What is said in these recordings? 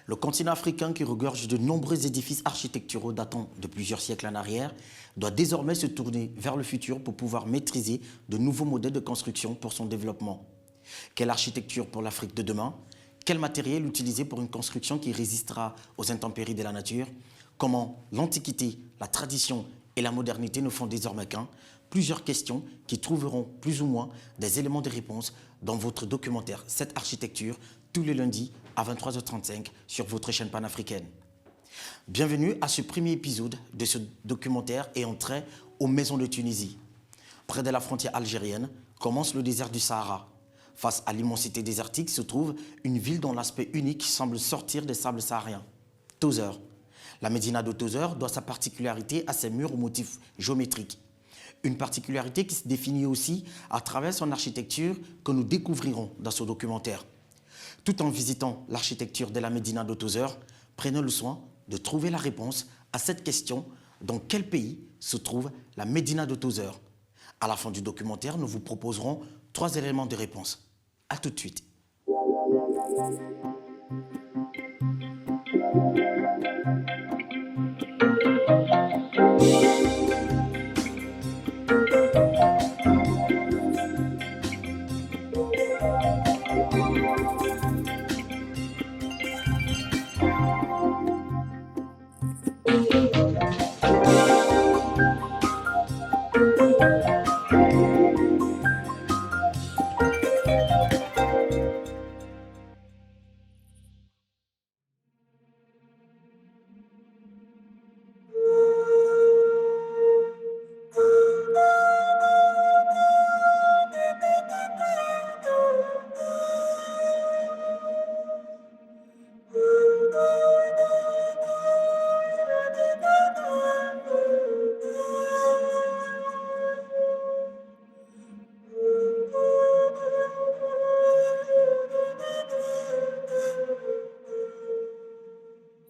Le continent africain, qui regorge de nombreux édifices architecturaux datant de plusieurs siècles en arrière, doit désormais se tourner vers le futur pour pouvoir maîtriser de nouveaux modèles de construction pour son développement. Quelle architecture pour l'Afrique de demain? Quel matériel utiliser pour une construction qui résistera aux intempéries de la nature? Comment l'Antiquité, la tradition et la modernité ne font désormais qu'un? Plusieurs questions qui trouveront plus ou moins des éléments de réponse dans votre documentaire Cette architecture, tous les lundis à 23h35 sur votre chaîne panafricaine. Bienvenue à ce premier épisode de ce documentaire ayant trait aux maisons de Tunisie. Près de la frontière algérienne commence le désert du Sahara. Face à l'immensité désertique se trouve une ville dont l'aspect unique semble sortir des sables sahariens. Tozeur. La médina de Tozeur doit sa particularité à ses murs aux motifs géométriques. Une particularité qui se définit aussi à travers son architecture que nous découvrirons dans ce documentaire. Tout en visitant l'architecture de la médina de Tozeur, prenons le soin de trouver la réponse à cette question: dans quel pays se trouve la médina de Tozeur? À la fin du documentaire, nous vous proposerons 3 éléments de réponse. A tout de suite.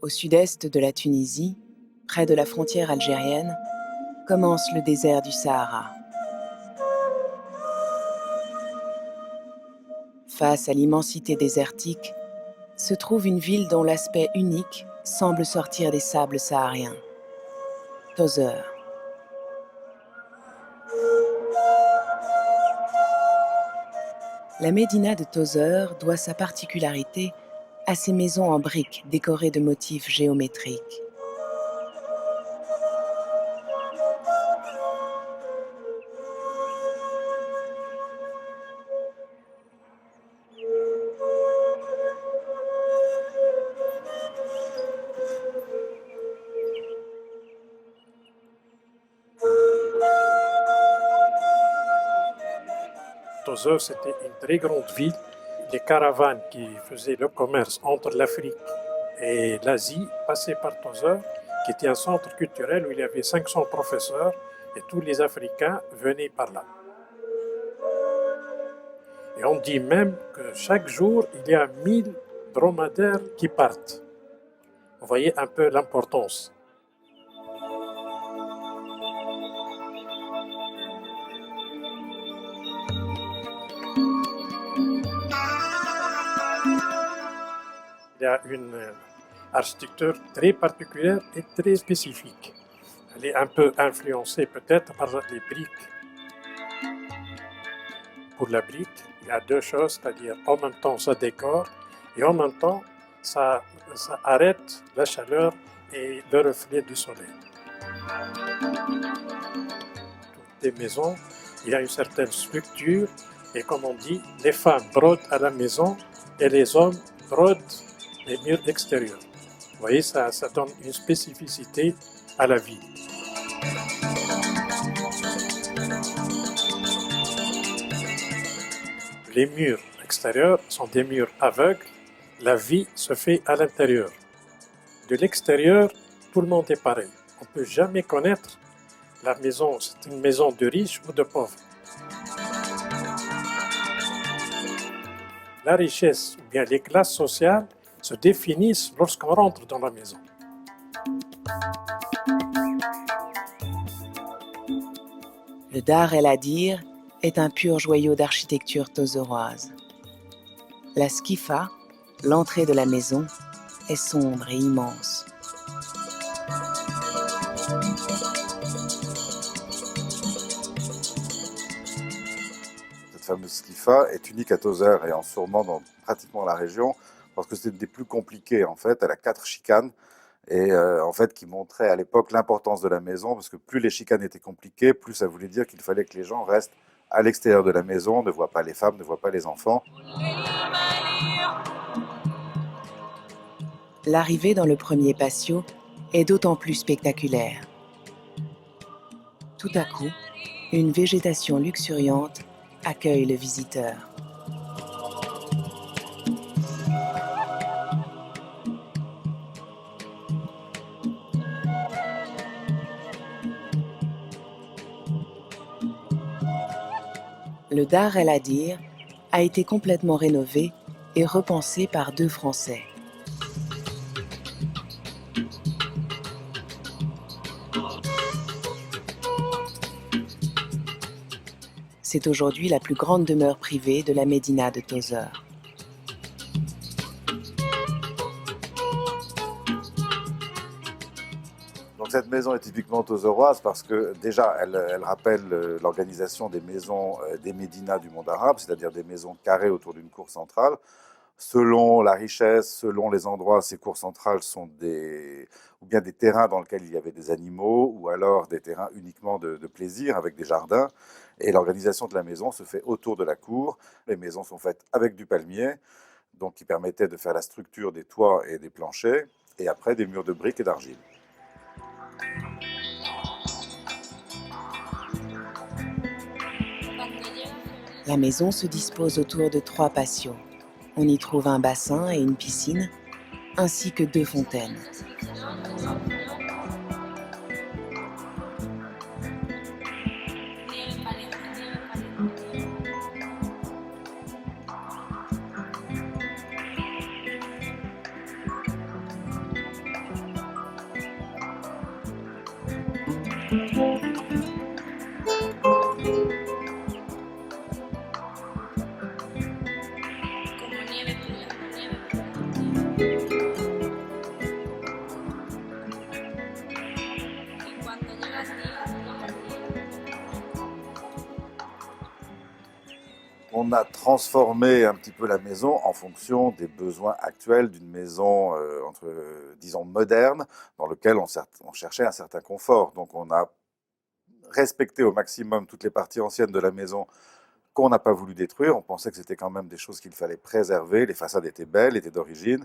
Au sud-est de la Tunisie, près de la frontière algérienne, commence le désert du Sahara. Face à l'immensité désertique, se trouve une ville dont l'aspect unique semble sortir des sables sahariens. Tozeur. La médina de Tozeur doit sa particularité à ses maisons en briques décorées de motifs géométriques. Tozeur, c'était une très grande ville. Les caravanes qui faisaient le commerce entre l'Afrique et l'Asie passaient par Tozeur, qui était un centre culturel où il y avait 500 professeurs et tous les Africains venaient par là. Et on dit même que chaque jour, il y a 1000 dromadaires qui partent. Vous voyez un peu l'importance. Il y a une architecture très particulière et très spécifique. Elle est un peu influencée peut-être par les briques. Pour la brique, il y a 2 choses, c'est-à-dire en même temps ça décore et en même temps ça arrête la chaleur et le reflet du soleil. Toutes les maisons, il y a une certaine structure et comme on dit, les femmes brodent à la maison et les hommes brodent les murs extérieurs. Vous voyez, ça donne une spécificité à la vie. Les murs extérieurs sont des murs aveugles. La vie se fait à l'intérieur. De l'extérieur, tout le monde est pareil. On ne peut jamais connaître la maison, c'est une maison de riche ou de pauvre. La richesse ou bien les classes sociales se définissent lorsqu'on rentre dans la maison. Le Dar el Hadir est un pur joyau d'architecture tozoroise. La skifa, l'entrée de la maison, est sombre et immense. Cette fameuse Slifa est unique à Tozeur et en sûrement dans pratiquement la région, parce que c'est une des plus compliquées en fait. Elle a 4 chicanes et en fait qui montraient à l'époque l'importance de la maison, parce que plus les chicanes étaient compliquées, plus ça voulait dire qu'il fallait que les gens restent à l'extérieur de la maison, ne voient pas les femmes, ne voient pas les enfants. L'arrivée dans le premier patio est d'autant plus spectaculaire. Tout à coup, une végétation luxuriante accueille le visiteur. Le Dar El Hadir a été complètement rénové et repensé par 2 Français. C'est aujourd'hui la plus grande demeure privée de la médina de Tozeur. Donc cette maison est typiquement tozeuroise parce que déjà elle rappelle l'organisation des maisons des médinas du monde arabe, c'est-à-dire des maisons carrées autour d'une cour centrale. Selon la richesse, selon les endroits, ces cours centrales sont ou bien des terrains dans lesquels il y avait des animaux, ou alors des terrains uniquement de plaisir avec des jardins. Et l'organisation de la maison se fait autour de la cour. Les maisons sont faites avec du palmier, donc qui permettait de faire la structure des toits et des planchers, et après des murs de briques et d'argile. La maison se dispose autour de 3 patios. On y trouve un bassin et une piscine, ainsi que 2 fontaines. On a transformé un petit peu la maison en fonction des besoins actuels d'une maison disons, moderne, dans laquelle on cherchait un certain confort. Donc on a respecté au maximum toutes les parties anciennes de la maison qu'on n'a pas voulu détruire. On pensait que c'était quand même des choses qu'il fallait préserver. Les façades étaient belles, étaient d'origine.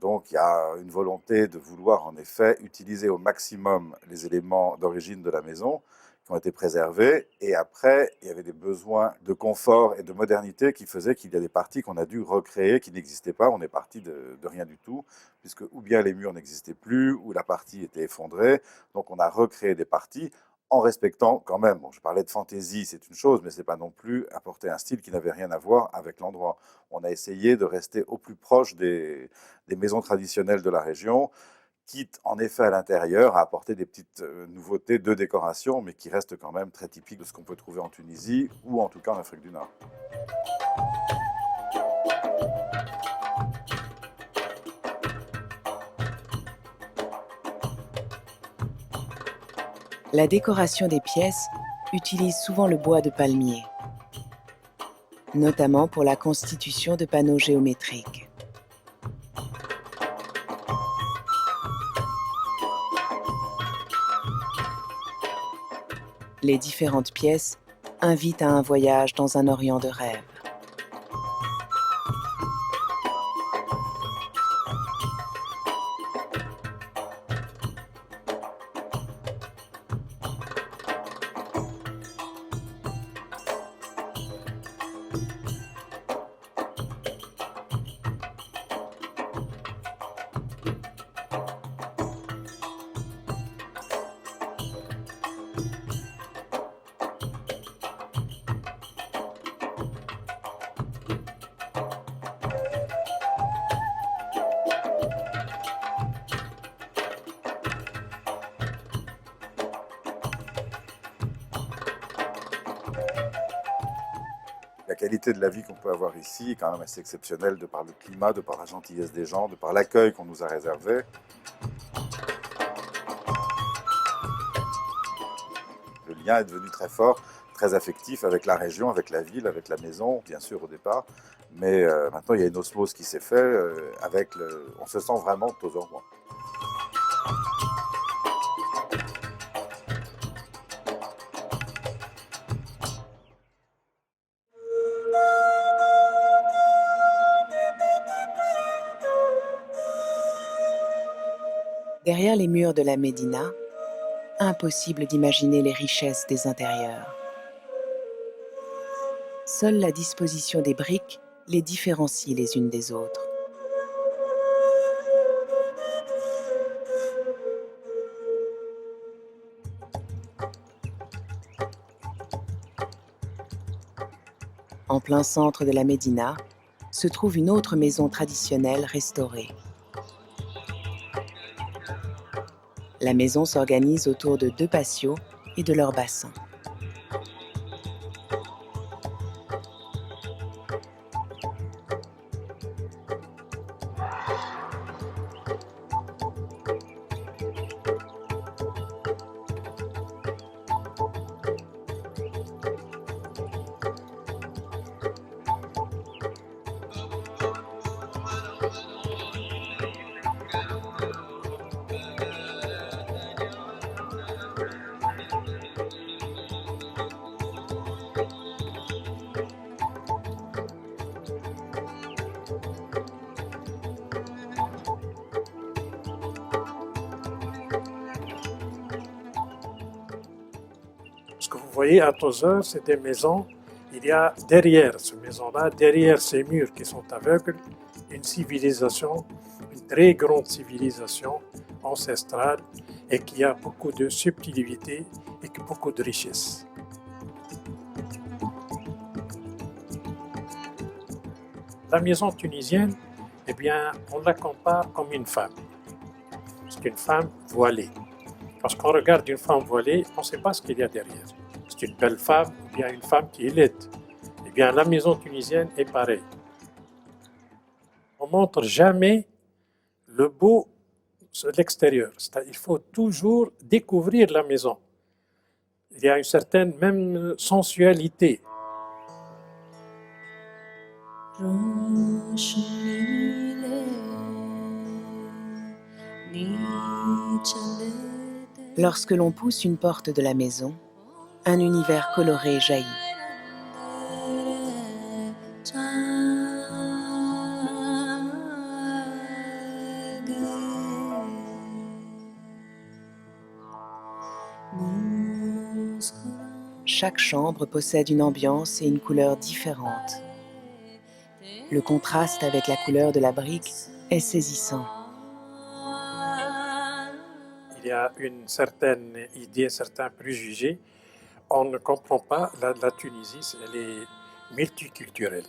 Donc il y a une volonté de vouloir en effet utiliser au maximum les éléments d'origine de la maison qui ont été préservés. Et après, il y avait des besoins de confort et de modernité qui faisaient qu'il y a des parties qu'on a dû recréer, qui n'existaient pas. On est parti de rien du tout, puisque ou bien les murs n'existaient plus, ou la partie était effondrée. Donc on a recréé des parties en respectant quand même, bon, je parlais de fantaisie, c'est une chose, mais ce n'est pas non plus apporter un style qui n'avait rien à voir avec l'endroit. On a essayé de rester au plus proche des maisons traditionnelles de la région, quitte en effet à l'intérieur à apporter des petites nouveautés de décoration, mais qui restent quand même très typiques de ce qu'on peut trouver en Tunisie ou en tout cas en Afrique du Nord. La décoration des pièces utilise souvent le bois de palmier, notamment pour la constitution de panneaux géométriques. Les différentes pièces invitent à un voyage dans un Orient de rêve. qualité de la vie qu'on peut avoir ici est quand même assez exceptionnelle de par le climat, de par la gentillesse des gens, de par l'accueil qu'on nous a réservé. Le lien est devenu très fort, très affectif avec la région, avec la ville, avec la maison, bien sûr au départ. Mais maintenant, il y a une osmose qui s'est faite. On se sent vraiment Tozeur-Rouen. Derrière les murs de la Médina, impossible d'imaginer les richesses des intérieurs. Seule la disposition des briques les différencie les unes des autres. En plein centre de la Médina se trouve une autre maison traditionnelle restaurée. La maison s'organise autour de 2 patios et de leurs bassins. Ce que vous voyez à Tozeur, c'est des maisons. Il y a derrière ces maisons-là, derrière ces murs qui sont aveugles, une civilisation, une très grande civilisation ancestrale et qui a beaucoup de subtilité et beaucoup de richesse. La maison tunisienne, eh bien, on la compare comme une femme. C'est une femme voilée. Parce qu'on regarde une femme voilée, on ne sait pas ce qu'il y a derrière. C'est une belle femme ou bien une femme qui est laide. Eh bien, la maison tunisienne est pareille. On ne montre jamais le beau de l'extérieur. Il faut toujours découvrir la maison. Il y a une certaine même sensualité. Lorsque l'on pousse une porte de la maison, un univers coloré jaillit. Chaque chambre possède une ambiance et une couleur différentes. Le contraste avec la couleur de la brique est saisissant. Il y a une certaine idée, certains préjugés. On ne comprend pas la Tunisie, elle est multiculturelle.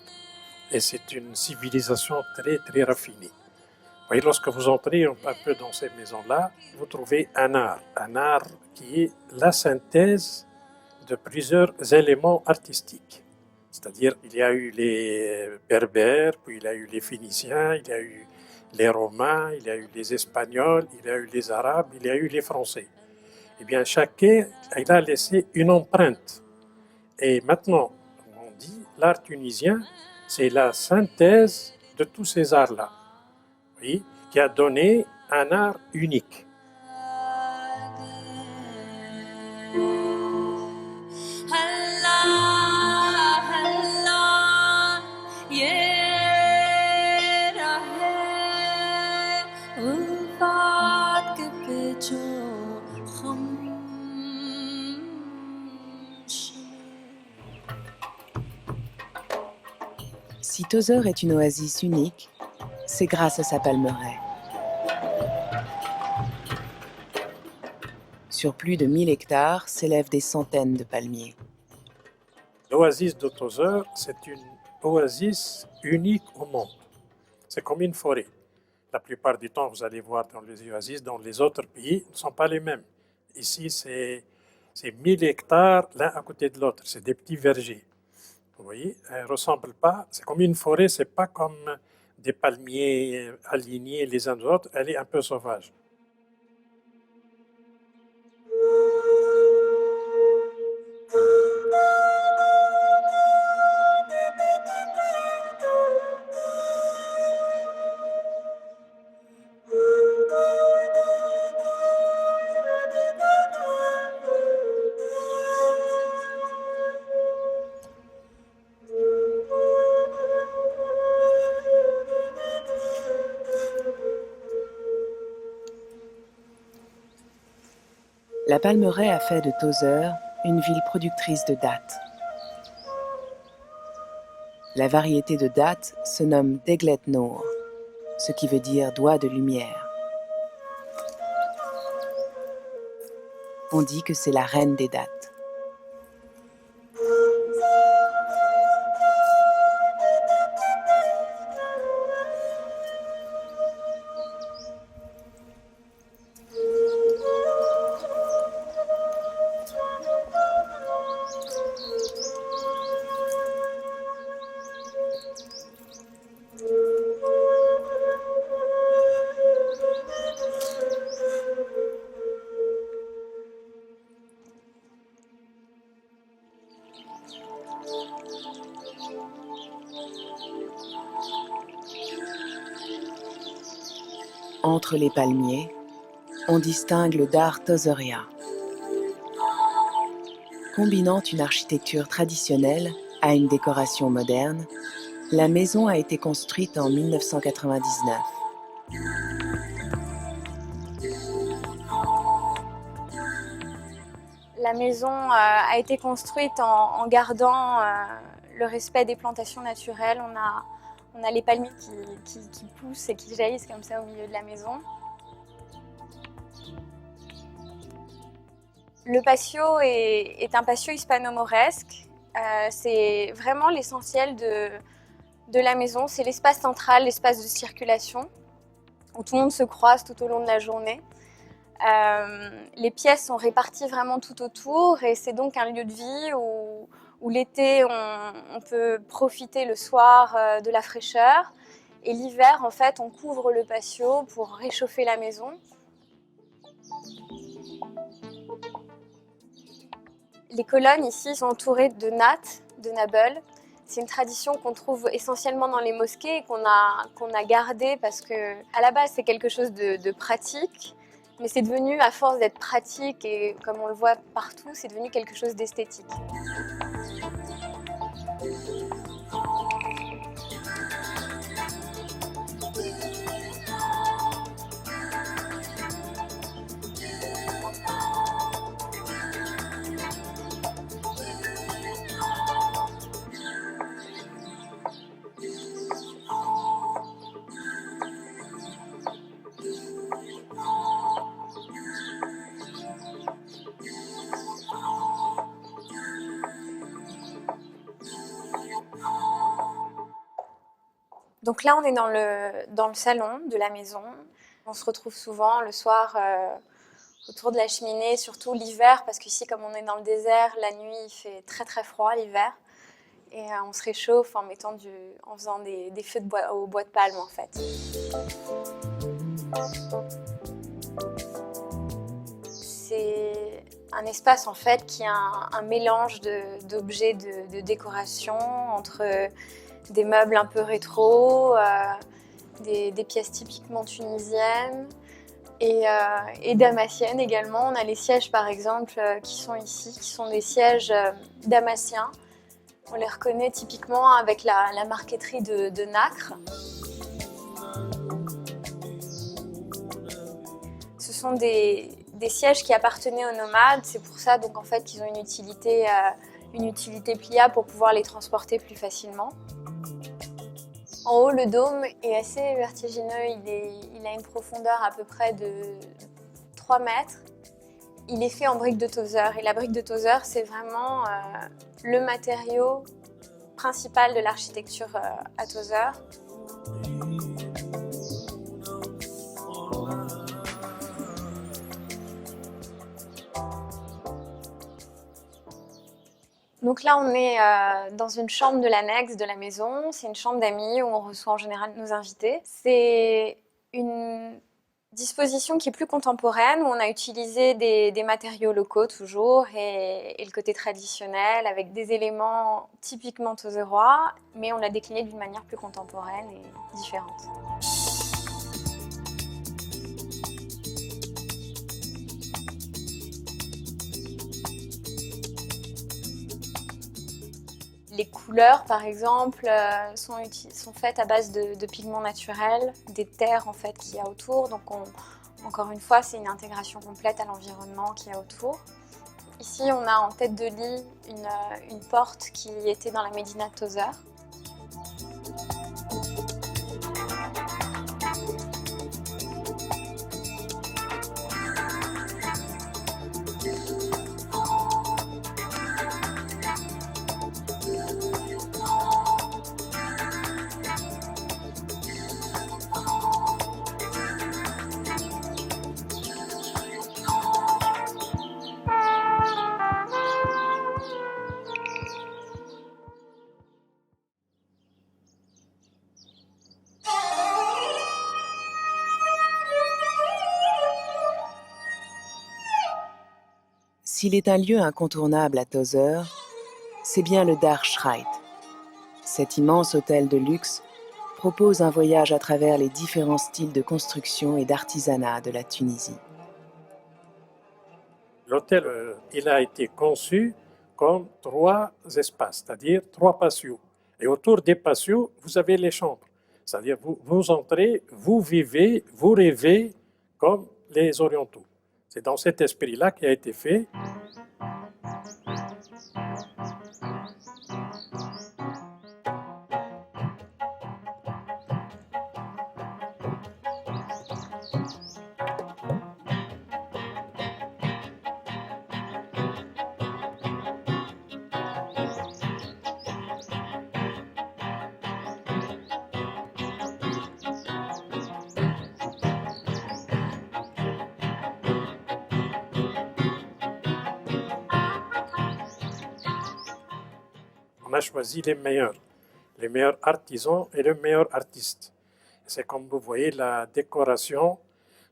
Et c'est une civilisation très, très raffinée. Vous voyez, lorsque vous entrez un peu dans ces maisons-là, vous trouvez un art qui est la synthèse de plusieurs éléments artistiques. C'est-à-dire, il y a eu les Berbères, puis il y a eu les Phéniciens, il y a eu les Romains, il y a eu les Espagnols, il y a eu les Arabes, il y a eu les Français. Eh bien, chacun il a laissé une empreinte. Et maintenant, on dit, l'art tunisien, c'est la synthèse de tous ces arts-là, oui, qui a donné un art unique. Si Tozeur est une oasis unique, c'est grâce à sa palmeraie. Sur plus de 1000 hectares s'élèvent des centaines de palmiers. L'oasis de Tozeur, c'est une oasis unique au monde. C'est comme une forêt. La plupart du temps, vous allez voir dans les oasis, dans les autres pays, ne sont pas les mêmes. Ici, c'est 1000 hectares l'un à côté de l'autre. C'est des petits vergers. Vous voyez, elle ne ressemble pas, c'est comme une forêt, c'est pas comme des palmiers alignés les uns aux autres, elle est un peu sauvage. La Palmeraie a fait de Tozeur une ville productrice de dattes. La variété de dattes se nomme Deglet Noor, ce qui veut dire doigt de lumière. On dit que c'est la reine des dattes. Entre les palmiers, on distingue le Dar Tozeria. Combinant une architecture traditionnelle à une décoration moderne, la maison a été construite en 1999. La maison a été construite en gardant le respect des plantations naturelles. On a les palmiers qui poussent et qui jaillissent comme ça au milieu de la maison. Le patio est un patio hispano-mauresque. C'est vraiment l'essentiel de la maison. C'est l'espace central, l'espace de circulation, où tout le monde se croise tout au long de la journée. Les pièces sont réparties vraiment tout autour et c'est donc un lieu de vie où l'été on peut profiter le soir de la fraîcheur et l'hiver en fait on couvre le patio pour réchauffer la maison. Les colonnes ici sont entourées de nattes, de nabel. C'est une tradition qu'on trouve essentiellement dans les mosquées et qu'on a gardée parce que à la base c'est quelque chose de pratique. Mais c'est devenu, à force d'être pratique et comme on le voit partout, c'est devenu quelque chose d'esthétique. Donc là, on est dans le salon de la maison. On se retrouve souvent le soir autour de la cheminée, surtout l'hiver, parce qu'ici, comme on est dans le désert, la nuit, il fait très très froid l'hiver. Et on se réchauffe en faisant des feux au bois de palme, en fait. C'est un espace, en fait, qui a un mélange d'objets de décoration entre des meubles un peu rétro, des pièces typiquement tunisiennes et damasciennes également. On a les sièges par exemple qui sont ici, qui sont des sièges damassiens. On les reconnaît typiquement avec la marqueterie de nacre. Ce sont des sièges qui appartenaient aux nomades, c'est pour ça donc en fait qu'ils ont une utilité pliable pour pouvoir les transporter plus facilement. En haut, le dôme est assez vertigineux, il a une profondeur à peu près de 3 mètres. Il est fait en brique de Tozeur et la brique de Tozeur, c'est vraiment le matériau principal de l'architecture à Tozeur. Nous, Donc là, on est dans une chambre de l'annexe de la maison. C'est une chambre d'amis où on reçoit en général nos invités. C'est une disposition qui est plus contemporaine, où on a utilisé des matériaux locaux toujours et le côté traditionnel avec des éléments typiquement tozérois, mais on l'a décliné d'une manière plus contemporaine et différente. Les couleurs, par exemple, sont faites à base de pigments naturels, des terres en fait qu'il y a autour. Donc, encore une fois, c'est une intégration complète à l'environnement qu'il y a autour. Ici, on a en tête de lit une porte qui était dans la médina de Tozeur. S'il est un lieu incontournable à Tozeur, c'est bien le Dar Shrite. Cet immense hôtel de luxe propose un voyage à travers les différents styles de construction et d'artisanat de la Tunisie. L'hôtel, il a été conçu comme 3 espaces, c'est-à-dire 3 patios. Et autour des patios, vous avez les chambres. C'est-à-dire vous entrez, vous vivez, vous rêvez comme les Orientaux. C'est dans cet esprit-là qui a été fait. On a choisi les meilleurs artisans et les meilleurs artistes. C'est comme vous voyez la décoration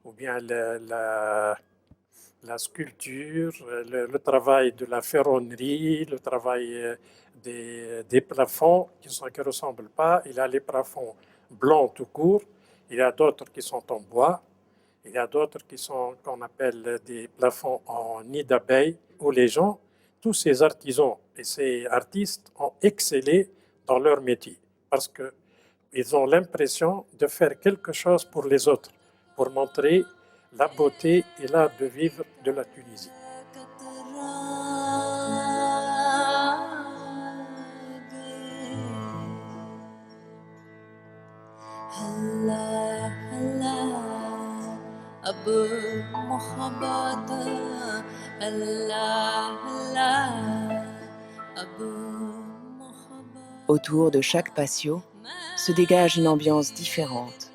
ou bien la sculpture, le travail de la ferronnerie, le travail des plafonds qui ne ressemblent pas. Il y a les plafonds blancs tout court, il y a d'autres qui sont en bois, il y a d'autres qui sont qu'on appelle des plafonds en nid d'abeille, où les gens, tous ces artisans et ces artistes ont excellé dans leur métier parce qu'ils ont l'impression de faire quelque chose pour les autres, pour montrer la beauté et l'art de vivre de la Tunisie. Autour de chaque patio se dégage une ambiance différente.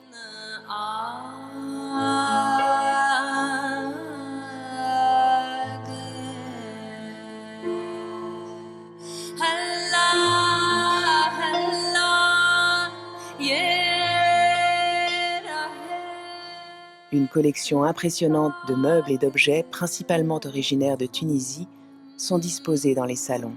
Une collection impressionnante de meubles et d'objets, principalement originaires de Tunisie, sont disposés dans les salons.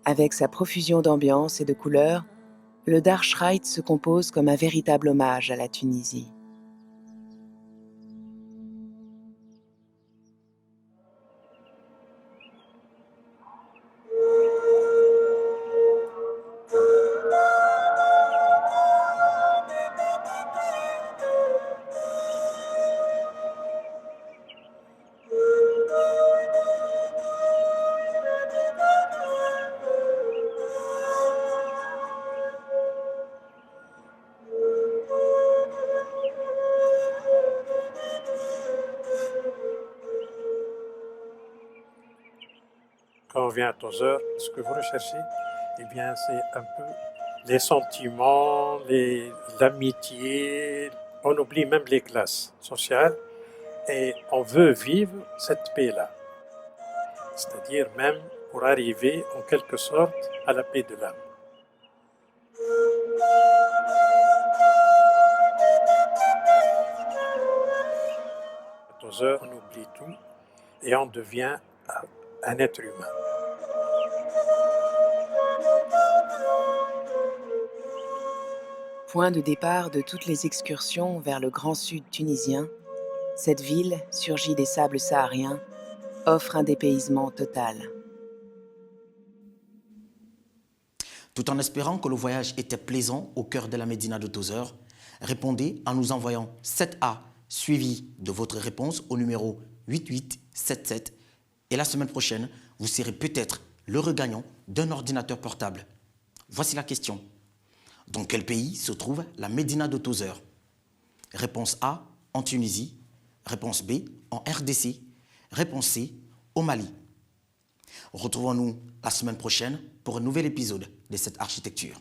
Avec sa profusion d'ambiance et de couleurs, le Dar Shrite se compose comme un véritable hommage à la Tunisie. Quand on vient à Tozeur, ce que vous recherchez, eh bien, c'est un peu les sentiments, l'amitié. On oublie même les classes sociales et on veut vivre cette paix-là. C'est-à-dire même pour arriver en quelque sorte à la paix de l'âme. À Tozeur, on oublie tout et on devient un être humain. Point de départ de toutes les excursions vers le grand sud tunisien, cette ville, surgie des sables sahariens, offre un dépaysement total. Tout en espérant que le voyage était plaisant au cœur de la médina de Tozeur, répondez en nous envoyant 7A suivi de votre réponse au numéro 8877 et la semaine prochaine, vous serez peut-être l'heureux gagnant d'un ordinateur portable. Voici la question. Dans quel pays se trouve la médina de Tozeur? Réponse A, en Tunisie. Réponse B, en RDC. Réponse C, au Mali. Retrouvons-nous la semaine prochaine pour un nouvel épisode de cette architecture.